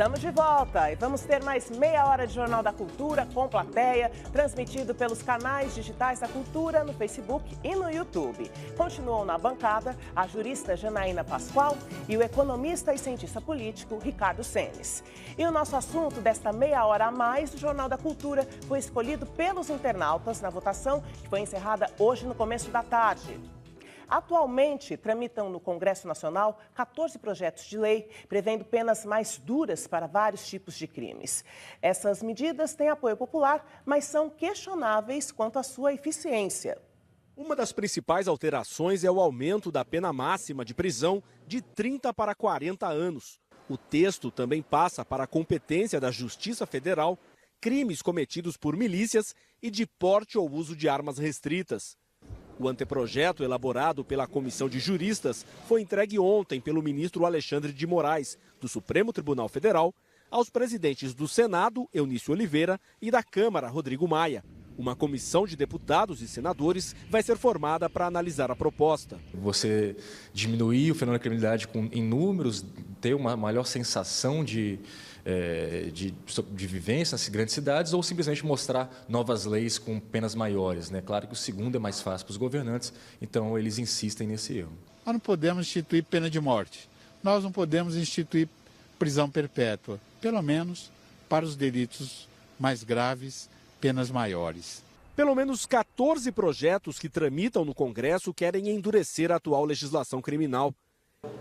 Estamos de volta e vamos ter mais meia hora de Jornal da Cultura com plateia, transmitido pelos canais digitais da Cultura no Facebook e no YouTube. Continuam na bancada a jurista Janaína Pascoal e o economista e cientista político Ricardo Senes. E o nosso assunto desta meia hora a mais do Jornal da Cultura foi escolhido pelos internautas na votação que foi encerrada hoje no começo da tarde. Atualmente, tramitam no Congresso Nacional 14 projetos de lei prevendo penas mais duras para vários tipos de crimes. Essas medidas têm apoio popular, mas são questionáveis quanto à sua eficiência. Uma das principais alterações é o aumento da pena máxima de prisão de 30 para 40 anos. O texto também passa para a competência da Justiça Federal crimes cometidos por milícias e de porte ou uso de armas restritas. O anteprojeto, elaborado pela Comissão de Juristas, foi entregue ontem pelo ministro Alexandre de Moraes, do Supremo Tribunal Federal, aos presidentes do Senado, Eunício Oliveira, e da Câmara, Rodrigo Maia. Uma comissão de deputados e senadores vai ser formada para analisar a proposta. Você diminuir o fenômeno da criminalidade em números, ter uma maior sensação de vivência nas grandes cidades, ou simplesmente mostrar novas leis com penas maiores, né? Claro que o segundo é mais fácil para os governantes, então eles insistem nesse erro. Nós não podemos instituir pena de morte, nós não podemos instituir prisão perpétua, pelo menos para os delitos mais graves, penas maiores. Pelo menos 14 projetos que tramitam no Congresso querem endurecer a atual legislação criminal.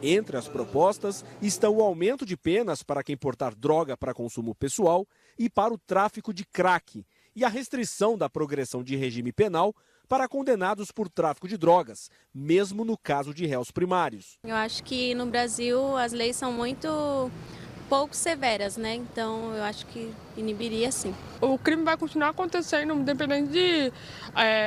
Entre as propostas estão o aumento de penas para quem portar droga para consumo pessoal e para o tráfico de crack, e a restrição da progressão de regime penal para condenados por tráfico de drogas, mesmo no caso de réus primários. Eu acho que no Brasil as leis são muito pouco severas, né? Então eu acho que inibiria sim. O crime vai continuar acontecendo, independente de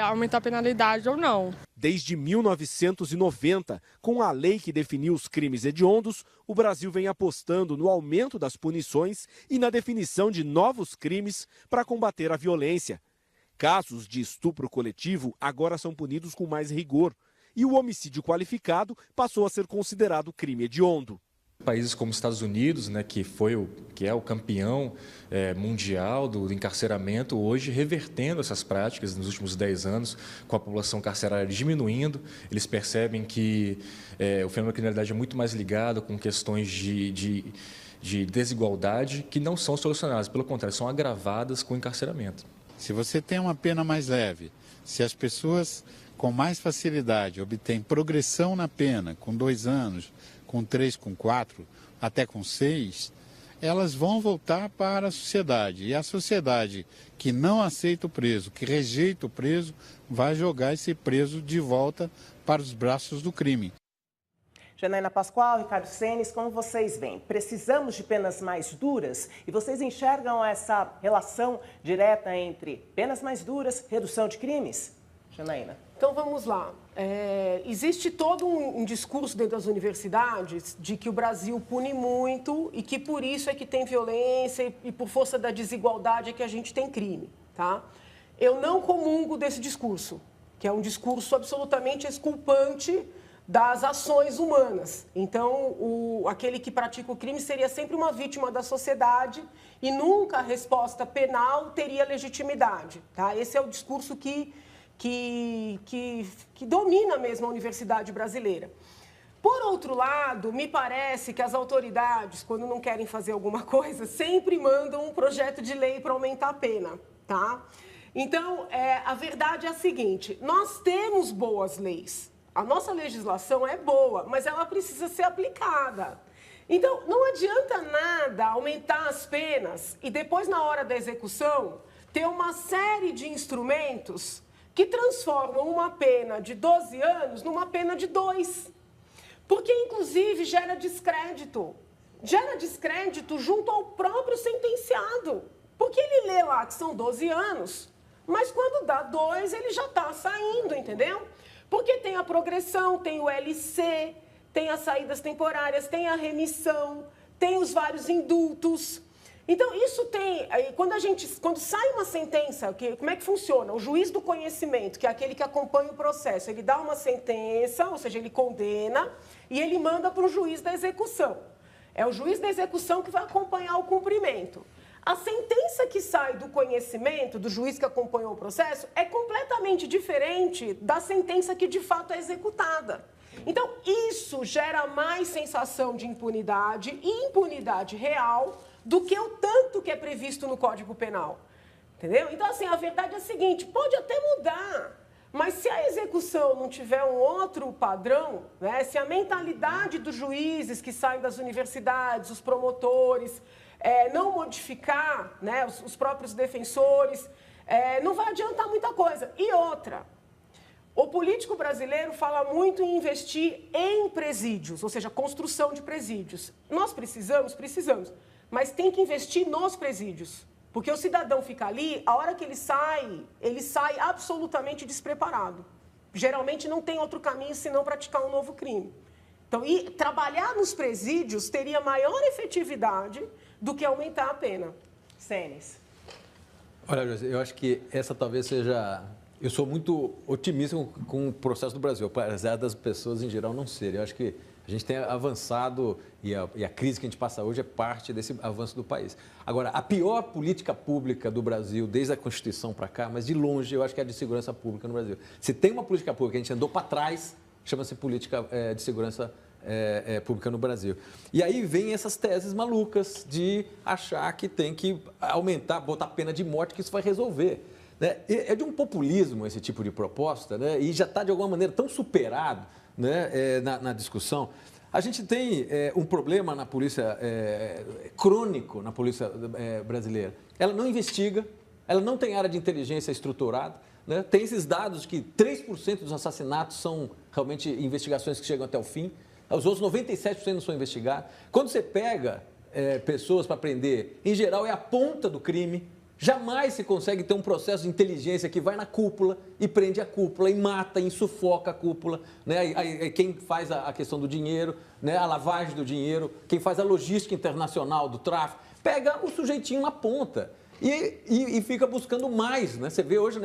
aumentar a penalidade ou não. Desde 1990, com a lei que definiu os crimes hediondos, o Brasil vem apostando no aumento das punições e na definição de novos crimes para combater a violência. Casos de estupro coletivo agora são punidos com mais rigor e o homicídio qualificado passou a ser considerado crime hediondo. Países como os Estados Unidos, né, que é o campeão mundial do encarceramento, hoje revertendo essas práticas nos últimos 10 anos, com a população carcerária diminuindo. Eles percebem que o fenômeno da criminalidade é muito mais ligado com questões de desigualdade que não são solucionadas, pelo contrário, são agravadas com o encarceramento. Se você tem uma pena mais leve, se as pessoas com mais facilidade obtêm progressão na pena, com 2 anos, com 3, com 4, até com 6, elas vão voltar para a sociedade. E a sociedade que não aceita o preso, que rejeita o preso, vai jogar esse preso de volta para os braços do crime. Janaína Pascoal, Ricardo Senes, como vocês veem? Precisamos de penas mais duras? E vocês enxergam essa relação direta entre penas mais duras, redução de crimes? Janaína. Então vamos lá. Existe todo um discurso dentro das universidades de que o Brasil pune muito e que por isso é que tem violência e por força da desigualdade é que a gente tem crime, tá? Eu não comungo desse discurso, que é um discurso absolutamente exculpante das ações humanas. Então, aquele que pratica o crime seria sempre uma vítima da sociedade e nunca a resposta penal teria legitimidade, tá? Esse é o discurso que domina mesmo a universidade brasileira. Por outro lado, me parece que as autoridades, quando não querem fazer alguma coisa, sempre mandam um projeto de lei para aumentar a pena, tá? Então, a verdade é a seguinte, nós temos boas leis, a nossa legislação é boa, mas ela precisa ser aplicada. Então, não adianta nada aumentar as penas e depois, na hora da execução, ter uma série de instrumentos que transformam uma pena de 12 anos numa pena de 2. Porque, inclusive, gera descrédito. Gera descrédito junto ao próprio sentenciado. Porque ele lê lá que são 12 anos, mas quando dá 2, ele já está saindo, entendeu? Porque tem a progressão, tem o LC, tem as saídas temporárias, tem a remissão, tem os vários indultos. Então, isso tem... Quando sai uma sentença, como é que funciona? O juiz do conhecimento, que é aquele que acompanha o processo, ele dá uma sentença, ou seja, ele condena, e ele manda para o juiz da execução. É o juiz da execução que vai acompanhar o cumprimento. A sentença que sai do conhecimento do juiz que acompanhou o processo é completamente diferente da sentença que de fato é executada. Então, isso gera mais sensação de impunidade e impunidade real do que o tanto que é previsto no Código Penal. Entendeu? Então, assim, a verdade é a seguinte, pode até mudar, mas se a execução não tiver um outro padrão, né, se a mentalidade dos juízes que saem das universidades, os promotores, não modificar, né, os próprios defensores, não vai adiantar muita coisa. E outra, o político brasileiro fala muito em investir em presídios, ou seja, construção de presídios. Nós precisamos, mas tem que investir nos presídios. Porque o cidadão fica ali, a hora que ele sai absolutamente despreparado. Geralmente não tem outro caminho senão praticar um novo crime. Então, trabalhar nos presídios teria maior efetividade do que aumentar a pena. Senes. Olha, José, eu acho que essa talvez seja... Eu sou muito otimista com o processo do Brasil, apesar das pessoas em geral não serem. Eu acho que a gente tem avançado e a crise que a gente passa hoje é parte desse avanço do país. Agora, a pior política pública do Brasil, desde a Constituição para cá, mas de longe, eu acho que é a de segurança pública no Brasil. Se tem uma política pública que a gente andou para trás, chama-se política de segurança pública no Brasil. E aí vem essas teses malucas de achar que tem que aumentar, botar pena de morte, que isso vai resolver. Né? É de um populismo esse tipo de proposta, né? E já está, de alguma maneira, tão superado, né, na discussão. A gente tem um problema na polícia, crônico na polícia brasileira. Ela não investiga, ela não tem área de inteligência estruturada, né? Tem esses dados que 3% dos assassinatos são realmente investigações que chegam até o fim, os outros 97% não são investigados. Quando você pega pessoas para prender, em geral é a ponta do crime. Jamais se consegue ter um processo de inteligência que vai na cúpula e prende a cúpula e mata, e sufoca a cúpula, né? Quem faz a questão do dinheiro, né? A lavagem do dinheiro, quem faz a logística internacional do tráfico, pega o sujeitinho na ponta e fica buscando mais, né? Você vê hoje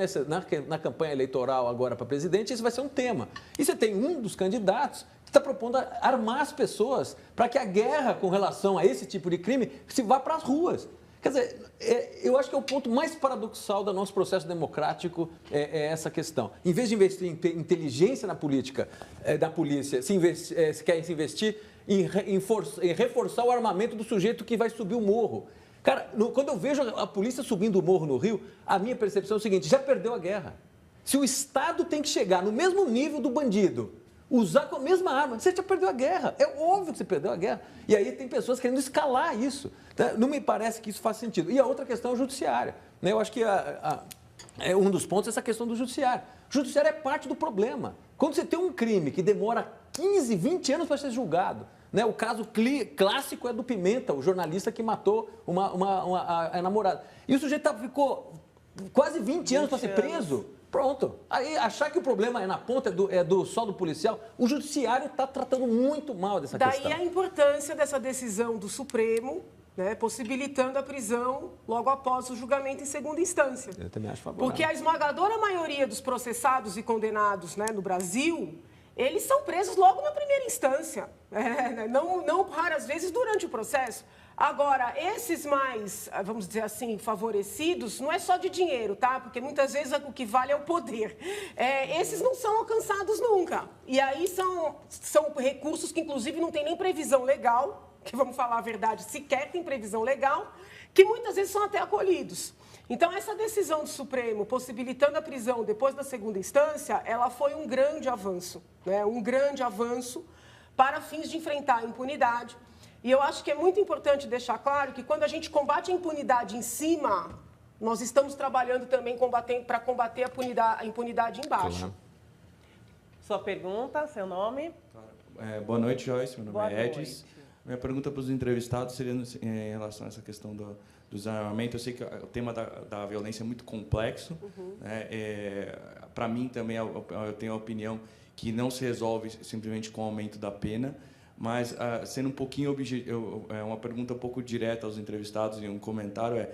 na campanha eleitoral agora para presidente, isso vai ser um tema. E você tem um dos candidatos que está propondo armar as pessoas para que a guerra com relação a esse tipo de crime se vá para as ruas. Quer dizer, eu acho que é o ponto mais paradoxal do nosso processo democrático essa questão. Em vez de investir em inteligência na política da polícia, se quer se investir em reforçar o armamento do sujeito que vai subir o morro. Cara, quando eu vejo a polícia subindo o morro no Rio, a minha percepção é o seguinte, já perdeu a guerra. Se o Estado tem que chegar no mesmo nível do bandido, usar com a mesma arma, você já perdeu a guerra. É óbvio que você perdeu a guerra. E aí tem pessoas querendo escalar isso. Não me parece que isso faz sentido. E a outra questão é a judiciária. Eu acho que um dos pontos é essa questão do judiciário. O judiciário é parte do problema. Quando você tem um crime que demora 15, 20 anos para ser julgado, né? O caso clássico é do Pimenta, o jornalista que matou a namorada. E o sujeito ficou quase 20 anos para ser preso. Pronto. Aí achar que o problema é na ponta, só do policial, o judiciário está tratando muito mal dessa questão. Daí a importância dessa decisão do Supremo, né, possibilitando a prisão logo após o julgamento em segunda instância. Eu também acho favorável. Porque a esmagadora maioria dos processados e condenados, né, no Brasil, eles são presos logo na primeira instância. Não raras vezes durante o processo. Agora, esses mais, vamos dizer assim, favorecidos, não é só de dinheiro, tá? Porque muitas vezes o que vale é o poder. Esses não são alcançados nunca. E aí são recursos que, inclusive, não tem nem previsão legal, que, vamos falar a verdade, sequer tem previsão legal, que muitas vezes são até acolhidos. Então, essa decisão do Supremo, possibilitando a prisão depois da segunda instância, ela foi um grande avanço, né? Um grande avanço para fins de enfrentar a impunidade. E eu acho que é muito importante deixar claro que quando a gente combate a impunidade em cima, nós estamos trabalhando também para combater a impunidade embaixo. Claro. Sua pergunta, seu nome? Boa noite, Joyce. Meu nome é Edis. Noite. Minha pergunta para os entrevistados seria em relação a essa questão do desarmamento. Eu sei que o tema da violência é muito complexo. Né? Para mim, também, eu tenho a opinião que não se resolve simplesmente com o aumento da pena. Mas, sendo um pouquinho uma pergunta um pouco direta aos entrevistados e um comentário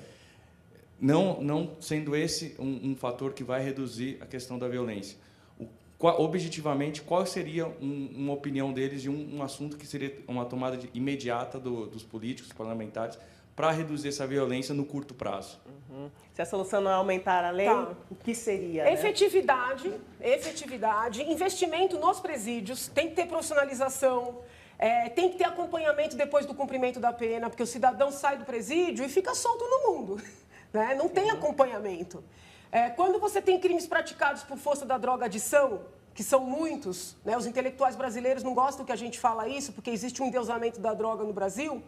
não sendo esse um fator que vai reduzir a questão da violência. objetivamente, qual seria uma opinião deles de um assunto que seria uma tomada imediata dos políticos, parlamentares, para reduzir essa violência no curto prazo? Se a solução não é aumentar a lei, o que seria? Efetividade, investimento nos presídios, tem que ter profissionalização, tem que ter acompanhamento depois do cumprimento da pena, porque o cidadão sai do presídio e fica solto no mundo, né? Não tem acompanhamento. Quando você tem crimes praticados por força da drogadição, que são muitos, né? Os intelectuais brasileiros não gostam que a gente fala isso, porque existe um endeusamento da droga no Brasil.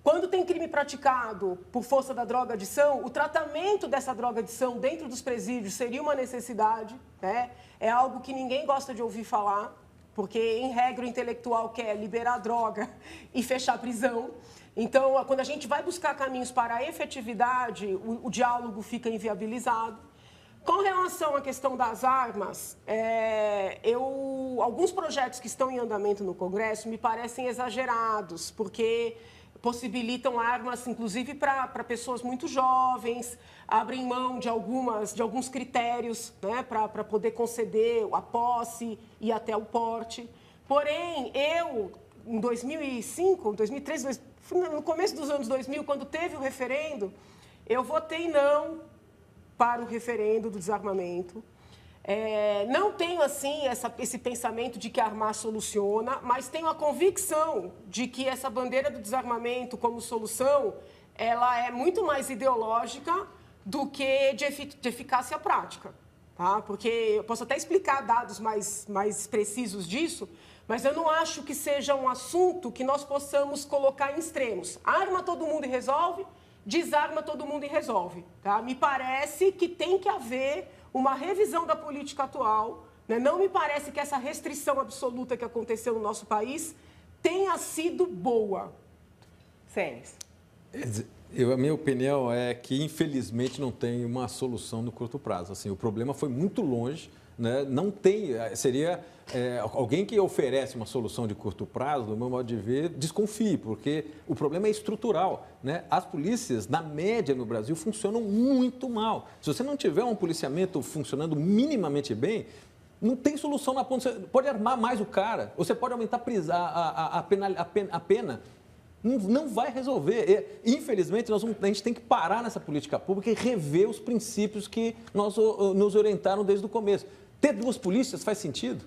Quando tem crime praticado por força da drogadição, o tratamento dessa drogadição dentro dos presídios seria uma necessidade, né? É algo que ninguém gosta de ouvir falar, porque, em regra, o intelectual quer liberar a droga e fechar a prisão. Então, quando a gente vai buscar caminhos para a efetividade, o diálogo fica inviabilizado. Com relação à questão das armas, alguns projetos que estão em andamento no Congresso me parecem exagerados, porque possibilitam armas, inclusive, para pessoas muito jovens, abrem mão de alguns critérios, né, para poder conceder a posse e até o porte. Porém, em 2005, 2003, no começo dos anos 2000, quando teve o referendo, eu votei não para o referendo do desarmamento. Não tenho, assim, esse pensamento de que armar soluciona, mas tenho a convicção de que essa bandeira do desarmamento como solução, ela é muito mais ideológica do que de eficácia prática. Tá? Porque eu posso até explicar dados mais precisos disso, mas eu não acho que seja um assunto que nós possamos colocar em extremos. Arma todo mundo e resolve, desarma todo mundo e resolve. Tá? Me parece que tem que haver uma revisão da política atual, né? Não me parece que essa restrição absoluta que aconteceu no nosso país tenha sido boa. Senes. A minha opinião é que, infelizmente, não tem uma solução no curto prazo. Assim, o problema foi muito longe, né? Não tem, seria alguém que oferece uma solução de curto prazo, do meu modo de ver, desconfie, porque o problema é estrutural, né? As polícias, na média no Brasil, funcionam muito mal. Se você não tiver um policiamento funcionando minimamente bem, não tem solução na ponta. Você pode armar mais o cara, ou você pode aumentar a pena. Não vai resolver. Infelizmente, a gente tem que parar nessa política pública e rever os princípios que nos orientaram desde o começo. Ter duas polícias faz sentido?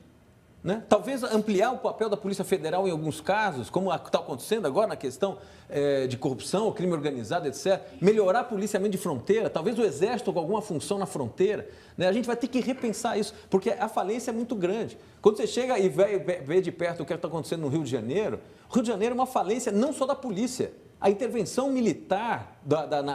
Né? Talvez ampliar o papel da Polícia Federal em alguns casos, como está acontecendo agora na questão de corrupção, crime organizado, etc. Melhorar o policiamento de fronteira, talvez o Exército com alguma função na fronteira. Né? A gente vai ter que repensar isso, porque a falência é muito grande. Quando você chega e vê de perto o que está acontecendo no Rio de Janeiro, o Rio de Janeiro é uma falência não só da polícia. A intervenção militar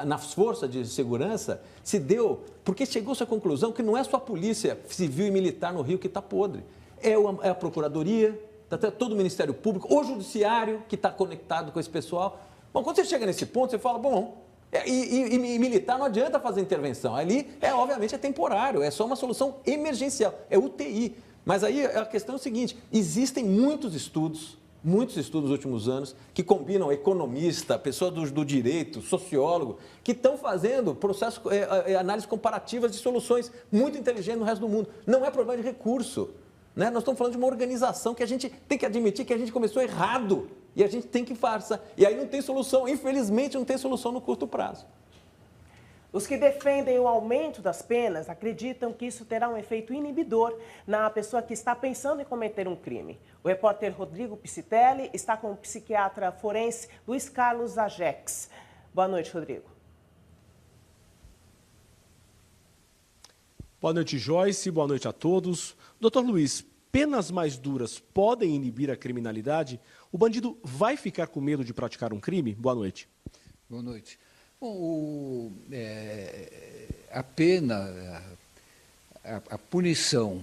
nas forças de segurança se deu porque chegou-se à conclusão que não é só a polícia civil e militar no Rio que está podre. É a Procuradoria, até todo o Ministério Público, o Judiciário que está conectado com esse pessoal. Bom, quando você chega nesse ponto, você fala, bom, e militar não adianta fazer intervenção. Ali, obviamente, é temporário, é só uma solução emergencial, é UTI. Mas aí a questão é o seguinte, existem muitos estudos nos últimos anos, que combinam economista, pessoa do direito, sociólogo, que estão fazendo análises comparativas de soluções muito inteligentes no resto do mundo. Não é problema de recurso. Né? Nós estamos falando de uma organização que a gente tem que admitir que a gente começou errado e a gente tem que farsa. E aí não tem solução, infelizmente não tem solução no curto prazo. Os que defendem o aumento das penas acreditam que isso terá um efeito inibidor na pessoa que está pensando em cometer um crime. O repórter Rodrigo Piscitelli está com o psiquiatra forense Luiz Carlos Agex. Boa noite, Rodrigo. Boa noite, Joyce. Boa noite a todos. Doutor Luiz, penas mais duras podem inibir a criminalidade? O bandido vai ficar com medo de praticar um crime? Boa noite. Boa noite. Bom, a pena, a punição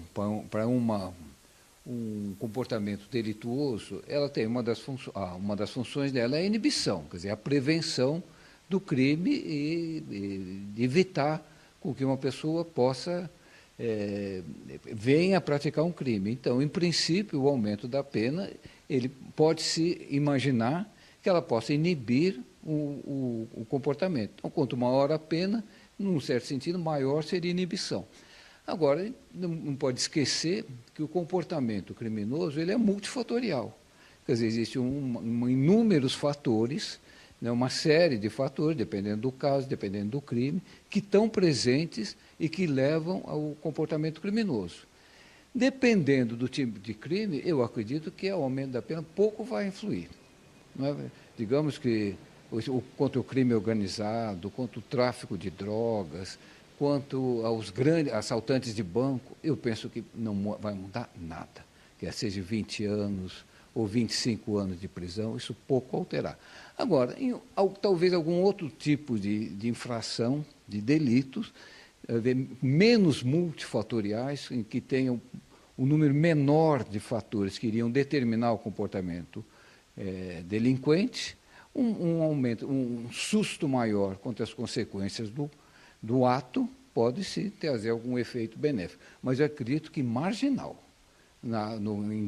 para um comportamento delituoso, ela tem uma das funções dela é a inibição, quer dizer, a prevenção do crime e evitar com que uma pessoa possa venha a praticar um crime. Então, em princípio, o aumento da pena, ele pode-se imaginar que ela possa inibir o comportamento. Então, quanto maior a pena, num certo sentido, maior seria a inibição. Agora, não pode esquecer que o comportamento criminoso ele é multifatorial. Quer dizer, existem inúmeros fatores, né, uma série de fatores, dependendo do caso, dependendo do crime, que estão presentes e que levam ao comportamento criminoso. Dependendo do tipo de crime, eu acredito que o aumento da pena pouco vai influir. Não é? Digamos que contra o crime organizado, contra o tráfico de drogas, quanto aos grandes assaltantes de banco, eu penso que não vai mudar nada. Quer seja 20 anos ou 25 anos de prisão, isso pouco alterar. Agora, talvez algum outro tipo de infração, de delitos, menos multifatoriais, em que tenham um número menor de fatores que iriam determinar o comportamento delinquente, um aumento, um susto maior contra as consequências do ato, pode sim trazer algum efeito benéfico. Mas eu acredito que marginal. Na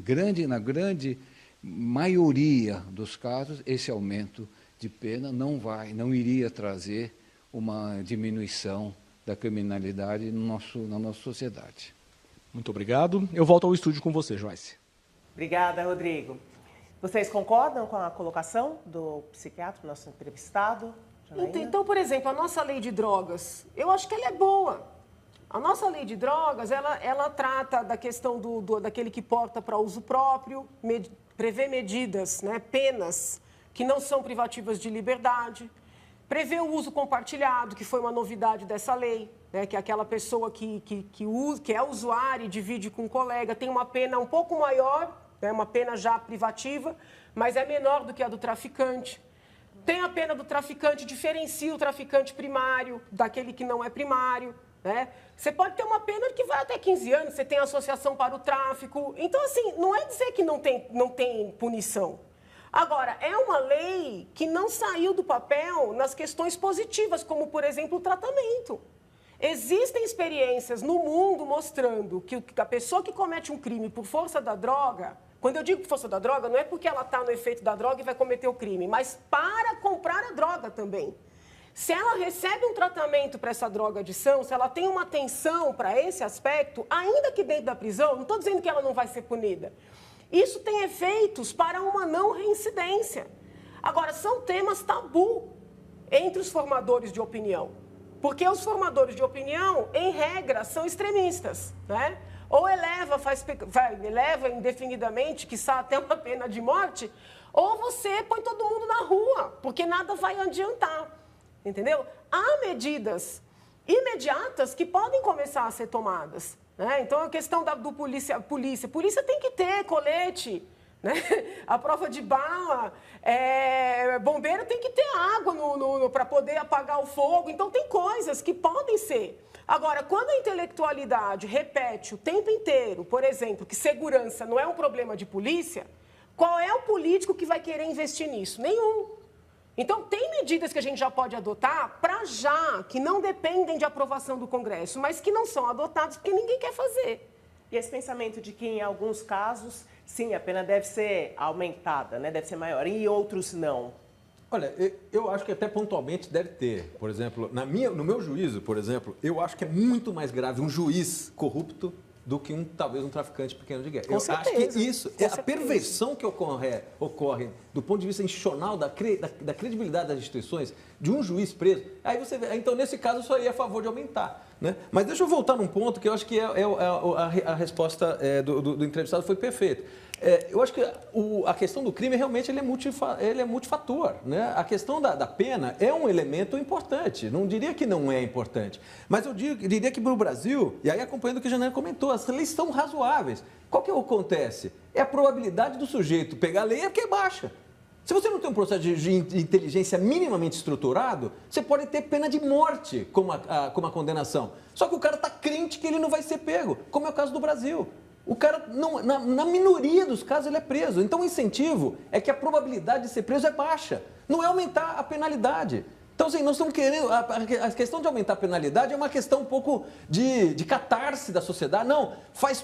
grande maioria dos casos, esse aumento de pena não iria trazer uma diminuição da criminalidade na nossa sociedade. Muito obrigado. Eu volto ao estúdio com você, Joyce. Obrigada, Rodrigo. Vocês concordam com a colocação do psiquiatra, nosso entrevistado? Então, por exemplo, a nossa lei de drogas, eu acho que ela é boa. A nossa lei de drogas, ela trata da questão daquele que porta para uso próprio, prevê medidas, né, penas que não são privativas de liberdade, prevê o uso compartilhado, que foi uma novidade dessa lei, né, que é aquela pessoa que é usuário e divide com um colega, tem uma pena um pouco maior, né, uma pena já privativa, mas é menor do que a do traficante. Tem a pena do traficante, diferencia o traficante primário daquele que não é primário, né? Você pode ter uma pena que vai até 15 anos, você tem associação para o tráfico. Então, assim, não é dizer que não tem punição. Agora, é uma lei que não saiu do papel nas questões positivas, como, por exemplo, o tratamento. Existem experiências no mundo mostrando que a pessoa que comete um crime por força da droga, quando eu digo força da droga, não é porque ela está no efeito da droga e vai cometer o crime, mas para comprar a droga também. Se ela recebe um tratamento para essa drogadição, se ela tem uma atenção para esse aspecto, ainda que dentro da prisão, não estou dizendo que ela não vai ser punida. Isso tem efeitos para uma não reincidência. Agora, são temas tabu entre os formadores de opinião. Porque os formadores de opinião, em regra, são extremistas, né? Ou eleva indefinidamente, quiçá até uma pena de morte, ou você põe todo mundo na rua, porque nada vai adiantar, entendeu? Há medidas imediatas que podem começar a ser tomadas, né? Então, a questão do polícia tem que ter colete, né? A prova de bala, bombeiro tem que ter água para poder apagar o fogo. Então, tem coisas que podem ser. Agora, quando a intelectualidade repete o tempo inteiro, por exemplo, que segurança não é um problema de polícia, qual é o político que vai querer investir nisso? Nenhum. Então, tem medidas que a gente já pode adotar para já, que não dependem de aprovação do Congresso, mas que não são adotadas porque ninguém quer fazer. E esse pensamento de que, em alguns casos, sim, a pena deve ser aumentada, né? Deve ser maior, e em outros não. Olha, eu acho que até pontualmente deve ter. Por exemplo, no meu juízo, por exemplo, eu acho que é muito mais grave um juiz corrupto do que talvez um traficante pequeno de guerra. Acho que isso é a perversão que ocorre do ponto de vista institucional, da credibilidade das instituições, de um juiz preso. Aí você vê, então, nesse caso, eu só ia a favor de aumentar, né? Mas deixa eu voltar num ponto que eu acho que a resposta do entrevistado foi perfeita. Eu acho que a questão do crime realmente ele é multifator, né? A questão da pena é um elemento importante, não diria que não é importante, mas eu diria que para o Brasil, e aí acompanhando o que a Janaína comentou, as leis são razoáveis. Qual que acontece? É a probabilidade do sujeito pegar a lei que é baixa. Se você não tem um processo de inteligência minimamente estruturado, você pode ter pena de morte como a condenação. Só que o cara está crente que ele não vai ser pego, como é o caso do Brasil. O cara, na minoria dos casos, ele é preso. Então, o incentivo é que a probabilidade de ser preso é baixa. Não é aumentar a penalidade. Então, assim, nós estamos querendo... A questão de aumentar a penalidade é uma questão um pouco de catarse da sociedade. Não,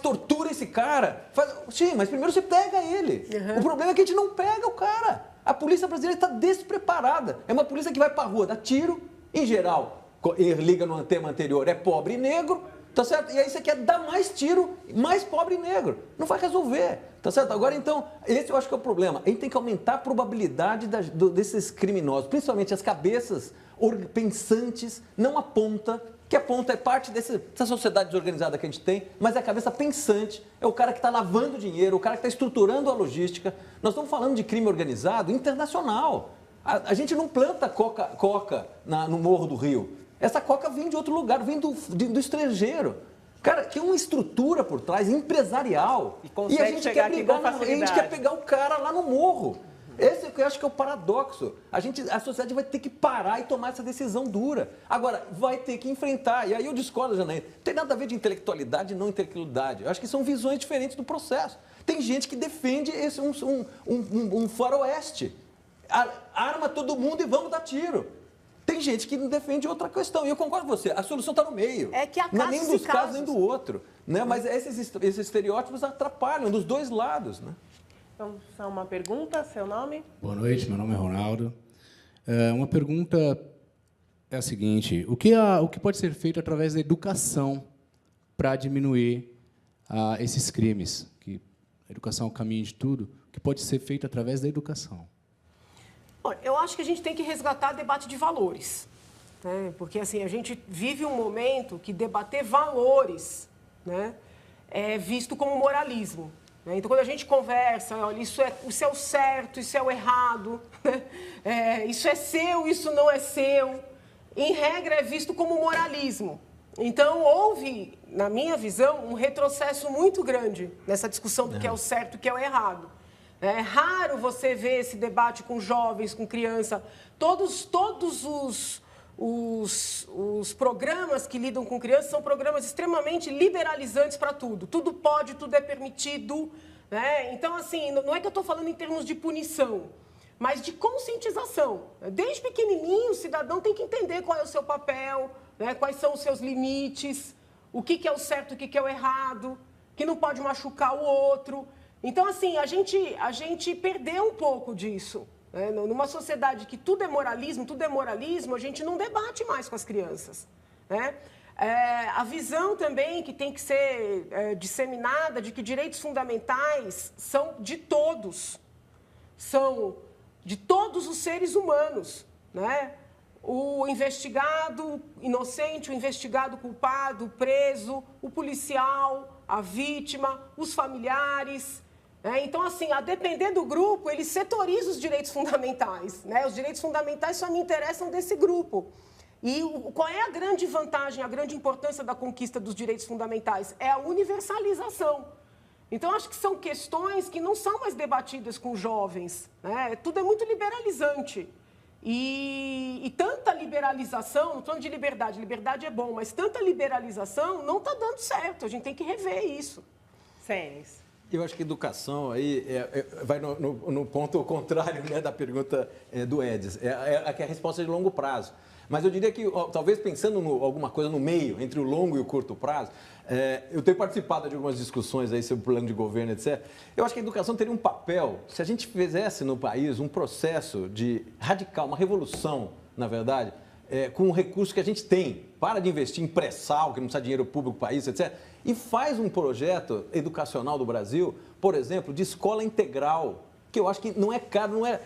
tortura esse cara. Sim, mas primeiro você pega ele. Uhum. O problema é que a gente não pega o cara. A polícia brasileira está despreparada. É uma polícia que vai para a rua, dá tiro. Em geral, liga no tema anterior, é pobre e negro. tá certo? E aí você quer dar mais tiro, mais pobre e negro. Não vai resolver, tá certo? Agora, então, esse eu acho que é o problema. A gente tem que aumentar a probabilidade desses criminosos, principalmente as cabeças pensantes, não a ponta, que a ponta é parte dessa sociedade desorganizada que a gente tem, mas é a cabeça pensante, é o cara que está lavando dinheiro, o cara que está estruturando a logística. Nós estamos falando de crime organizado internacional. A gente não planta coca no Morro do Rio. Essa coca vem de outro lugar, vem do estrangeiro. Cara, tem uma estrutura por trás, empresarial. E a gente quer brigar, a gente quer pegar o cara lá no morro. Esse é que eu acho que é o paradoxo. A sociedade vai ter que parar e tomar essa decisão dura. Agora, vai ter que enfrentar. E aí eu discordo, Janaína. Não tem nada a ver de intelectualidade e não intelectualidade. Eu acho que são visões diferentes do processo. Tem gente que defende um faroeste. Arma todo mundo e vamos dar tiro. Tem gente que defende outra questão. E eu concordo com você. A solução está no meio. É que há não é nem dos casos nem do outro. Né? Mas esses estereótipos atrapalham dos dois lados, né? Então, só uma pergunta, seu nome? Boa noite, meu nome é Ronaldo. Uma pergunta é a seguinte: o que pode ser feito através da educação para diminuir esses crimes? Que a educação é o caminho de tudo. O que pode ser feito através da educação? Olha, eu acho que a gente tem que resgatar debate de valores, né? Porque assim, a gente vive um momento que debater valores, né, é visto como moralismo. Então, quando a gente conversa, olha, isso é o certo, isso é o errado, né? Isso é seu, isso não é seu, em regra é visto como moralismo. Então, houve, na minha visão, um retrocesso muito grande nessa discussão do que é o certo e o que é o errado. É raro você ver esse debate com jovens, com criança. Todos os programas que lidam com crianças são programas extremamente liberalizantes para tudo. Tudo pode, tudo é permitido, né? Então, assim, não é que eu estou falando em termos de punição, mas de conscientização. Desde pequenininho, o cidadão tem que entender qual é o seu papel, né? Quais são os seus limites, o que é o certo, o que é o errado, que não pode machucar o outro. Então, assim, a gente perdeu um pouco disso. Numa sociedade que tudo é moralismo, a gente não debate mais com as crianças, né? A visão também que tem que ser disseminada de que direitos fundamentais são de todos os seres humanos, né? O investigado inocente, o investigado culpado, o preso, o policial, a vítima, os familiares. Então, assim, a depender do grupo, ele setoriza os direitos fundamentais, né? Os direitos fundamentais só me interessam desse grupo. E qual é a grande vantagem, a grande importância da conquista dos direitos fundamentais? É a universalização. Então, acho que são questões que não são mais debatidas com jovens, né? Tudo é muito liberalizante. E tanta liberalização, não estou falando de liberdade é bom, mas tanta liberalização não está dando certo, a gente tem que rever isso. Sênis. Eu acho que educação aí vai no ponto contrário, né, da pergunta do Edis. É a resposta de longo prazo. Mas eu diria que, talvez pensando alguma coisa no meio, entre o longo e o curto prazo, eu tenho participado de algumas discussões aí sobre o plano de governo, etc. Eu acho que a educação teria um papel, se a gente fizesse no país um processo de radical, uma revolução, na verdade, com o recurso que a gente tem, para de investir em pré-sal, que não precisa de dinheiro público para isso, etc., e faz um projeto educacional do Brasil, por exemplo, de escola integral, que eu acho que não é caro, não é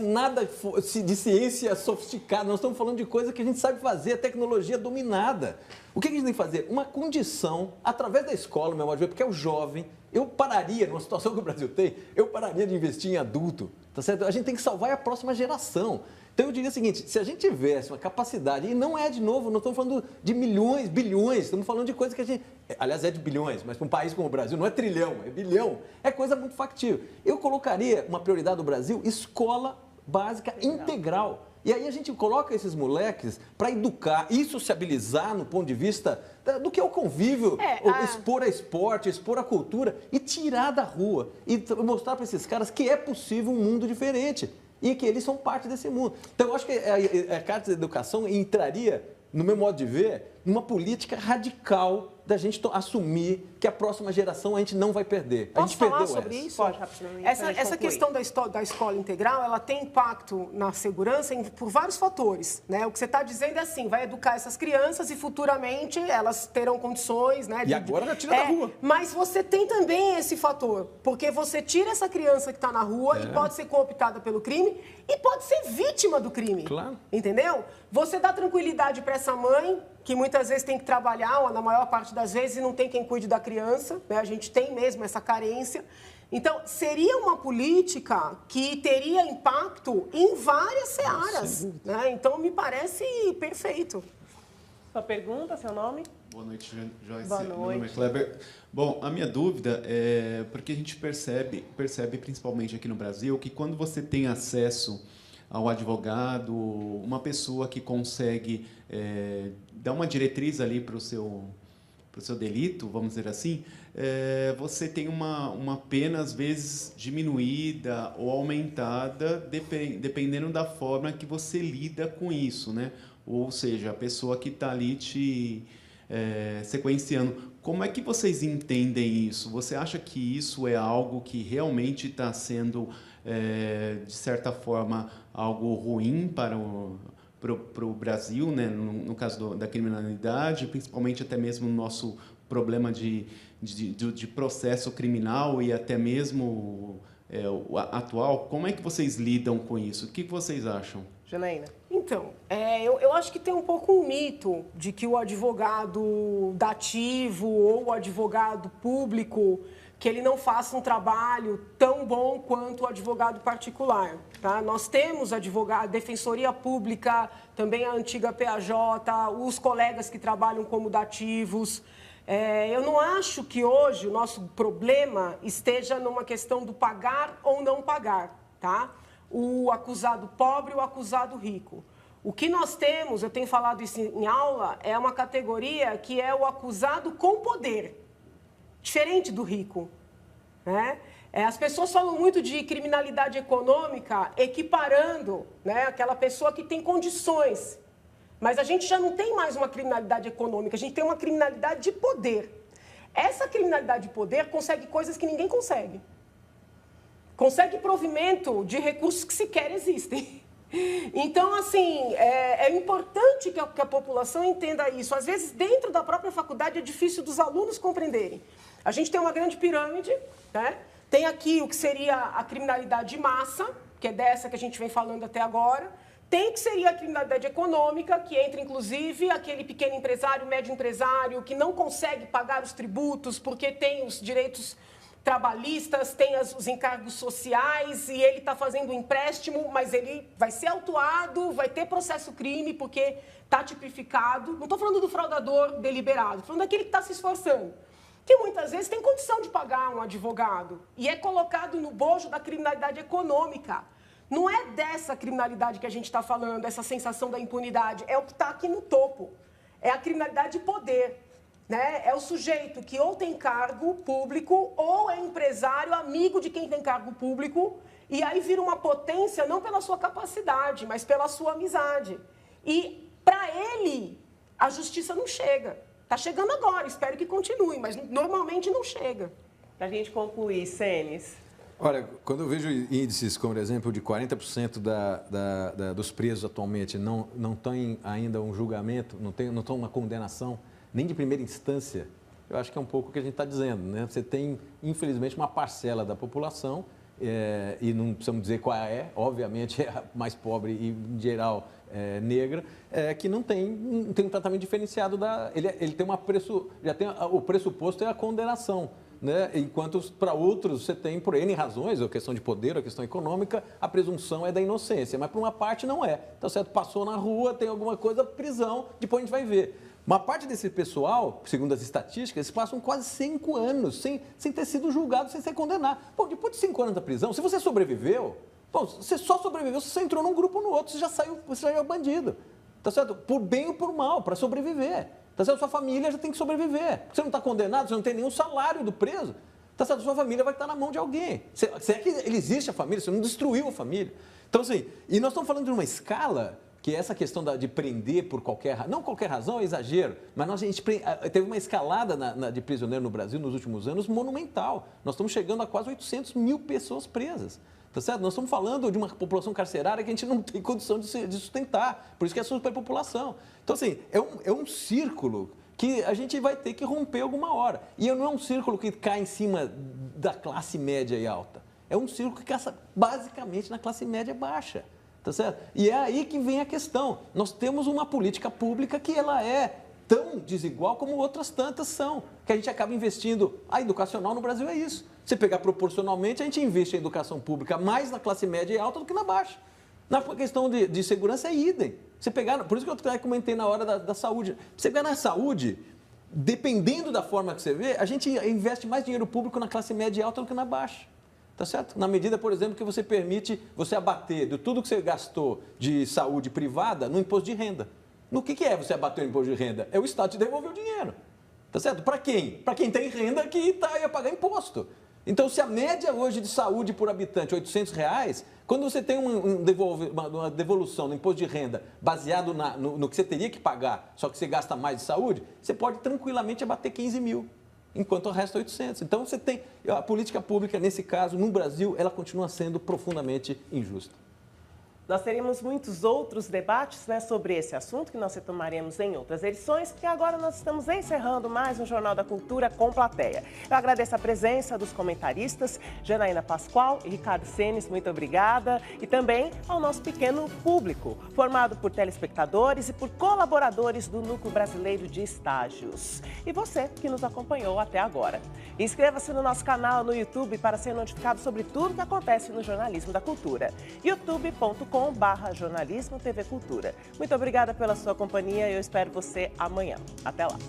nada de ciência sofisticada, nós estamos falando de coisa que a gente sabe fazer, a tecnologia dominada. O que a gente tem que fazer? Uma condição, através da escola, meu modo de ver, porque é o jovem, eu pararia, numa situação que o Brasil tem, eu pararia de investir em adulto, tá certo? A gente tem que salvar a próxima geração. Então, eu diria o seguinte, se a gente tivesse uma capacidade, e não é de novo, não estamos falando de milhões, bilhões, estamos falando de coisa que a gente, aliás, é de bilhões, mas para um país como o Brasil não é trilhão, é bilhão, é coisa muito factível. Eu colocaria uma prioridade do Brasil, escola básica integral. E aí a gente coloca esses moleques para educar e sociabilizar no ponto de vista do que é o convívio, expor a esporte, expor a cultura e tirar da rua e mostrar para esses caras que é possível um mundo diferente. E que eles são parte desse mundo. Então, eu acho que a Carta da Educação entraria, no meu modo de ver, numa política radical da gente assumir que a próxima geração a gente não vai perder. A gente Posso falar perdeu sobre essa. isso? Pode, rapidinho. Essa questão da escola integral, ela tem impacto na segurança por vários fatores, né? O que você está dizendo é assim, vai educar essas crianças e futuramente elas terão condições, né? E agora já tira da rua. Mas você tem também esse fator, porque você tira essa criança que está na rua e pode ser cooptada pelo crime e pode ser vítima do crime. Claro. Entendeu? Você dá tranquilidade para essa mãe, que muitas vezes tem que trabalhar, ou na maior parte das vezes, e não tem quem cuide da criança, né? A gente tem mesmo essa carência. Então, seria uma política que teria impacto em várias searas, né? Então, me parece perfeito. Sua pergunta, seu nome? Boa noite, Joyce. Boa noite. Meu nome é Kleber. Bom, a minha dúvida é porque a gente percebe principalmente aqui no Brasil, que quando você tem acesso ao advogado, uma pessoa que consegue dar uma diretriz ali para o seu delito, vamos dizer assim, você tem uma pena, às vezes, diminuída ou aumentada, dependendo da forma que você lida com isso, né? Ou seja, a pessoa que está ali te sequenciando. Como é que vocês entendem isso? Você acha que isso é algo que realmente está sendo, de certa forma, algo ruim para o Brasil, né? No caso da criminalidade, principalmente até mesmo no nosso problema de processo criminal e até mesmo o atual? Como é que vocês lidam com isso? O que vocês acham? Janaína. Então, eu acho que tem um pouco um mito de que o advogado dativo ou o advogado público, que ele não faça um trabalho tão bom quanto o advogado particular. Tá? Nós temos advogado, defensoria pública, também a antiga PAJ, os colegas que trabalham como dativos. Eu não acho que hoje o nosso problema esteja numa questão do pagar ou não pagar, tá? O acusado pobre e o acusado rico. O que nós temos, eu tenho falado isso em aula, é uma categoria que é o acusado com poder, diferente do rico, né? As pessoas falam muito de criminalidade econômica, equiparando, né, aquela pessoa que tem condições. Mas a gente já não tem mais uma criminalidade econômica, a gente tem uma criminalidade de poder. Essa criminalidade de poder consegue coisas que ninguém consegue. Consegue provimento de recursos que sequer existem. Então, assim, é importante que a população entenda isso. Às vezes, dentro da própria faculdade, é difícil dos alunos compreenderem. A gente tem uma grande pirâmide, né? Tem aqui o que seria a criminalidade de massa, que é dessa que a gente vem falando até agora. Tem o que seria a criminalidade econômica, que entra, inclusive, aquele pequeno empresário, médio empresário, que não consegue pagar os tributos porque tem os direitos trabalhistas, tem os encargos sociais e ele está fazendo um empréstimo, mas ele vai ser autuado, vai ter processo crime porque está tipificado. Não estou falando do fraudador deliberado, estou falando daquele que está se esforçando, que muitas vezes tem condição de pagar um advogado e é colocado no bojo da criminalidade econômica. Não é dessa criminalidade que a gente está falando, essa sensação da impunidade, é o que está aqui no topo. É a criminalidade de poder. Né? É o sujeito que ou tem cargo público ou é empresário, amigo de quem tem cargo público, e aí vira uma potência não pela sua capacidade, mas pela sua amizade. E para ele, a justiça não chega. Está chegando agora, espero que continue, mas normalmente não chega. Para a gente concluir, Senes. Olha, quando eu vejo índices, como por exemplo, de 40% dos presos atualmente não têm ainda um julgamento, não estão uma condenação, nem de primeira instância, eu acho que é um pouco o que a gente está dizendo, né? Você tem, infelizmente, uma parcela da população, e não precisamos dizer qual é, obviamente é a mais pobre e, em geral, negra, que não tem um tratamento diferenciado. Ele tem o pressuposto é a condenação. Né? Enquanto para outros você tem, por N razões, a questão de poder, a questão econômica, a presunção é da inocência, mas para uma parte não é. Então, certo, passou na rua, tem alguma coisa, prisão, depois a gente vai ver. Uma parte desse pessoal, segundo as estatísticas, eles passam quase 5 anos sem ter sido julgado, sem ser condenado. Pô, depois de 5 anos da prisão, se você sobreviveu, você só sobreviveu se você entrou num grupo ou no outro, você já é bandido. Tá certo? Por bem ou por mal, para sobreviver. Tá certo? Sua família já tem que sobreviver. Você não está condenado, você não tem nenhum salário do preso. Tá certo? Sua família vai estar na mão de alguém. Se é que ele existe a família, você não destruiu a família. Então, assim, e nós estamos falando de uma escala que essa questão de prender por não qualquer razão é exagero, mas a gente teve uma escalada de prisioneiro no Brasil nos últimos anos monumental. Nós estamos chegando a quase 800 mil pessoas presas. Tá certo? Nós estamos falando de uma população carcerária que a gente não tem condição de sustentar, por isso que é superpopulação. Então, assim, é um círculo que a gente vai ter que romper alguma hora. E não é um círculo que cai em cima da classe média e alta. É um círculo que caça basicamente na classe média baixa. Tá certo? E é aí que vem a questão. Nós temos uma política pública que ela é tão desigual como outras tantas são, que a gente acaba investindo. A educacional no Brasil é isso. Você pegar proporcionalmente, a gente investe em educação pública mais na classe média e alta do que na baixa. Na questão de segurança é idem. Você pegar, por isso que eu comentei na hora da saúde. Você pegar na saúde, dependendo da forma que você vê, a gente investe mais dinheiro público na classe média e alta do que na baixa. Tá certo? Na medida, por exemplo, que você permite você abater de tudo que você gastou de saúde privada no imposto de renda. No que é você abater o imposto de renda? É o Estado te devolver o dinheiro. Tá certo? Para quem? Para quem tem renda que está aí a pagar imposto. Então, se a média hoje de saúde por habitante é R$800, quando você tem uma devolução no imposto de renda baseado no que você teria que pagar, só que você gasta mais de saúde, você pode tranquilamente abater 15 mil. Enquanto o resto é 800. Então, você tem... A política pública, nesse caso, no Brasil, ela continua sendo profundamente injusta. Nós teríamos muitos outros debates, né, sobre esse assunto que nós retomaremos em outras edições, porque agora nós estamos encerrando mais um Jornal da Cultura com plateia. Eu agradeço a presença dos comentaristas Janaína Pascoal e Ricardo Senes, muito obrigada. E também ao nosso pequeno público, formado por telespectadores e por colaboradores do Núcleo Brasileiro de Estágios. E você que nos acompanhou até agora. Inscreva-se no nosso canal no YouTube para ser notificado sobre tudo que acontece no jornalismo da cultura. youtube.com/jornalismo TV Cultura. Muito obrigada pela sua companhia e eu espero você amanhã. Até lá!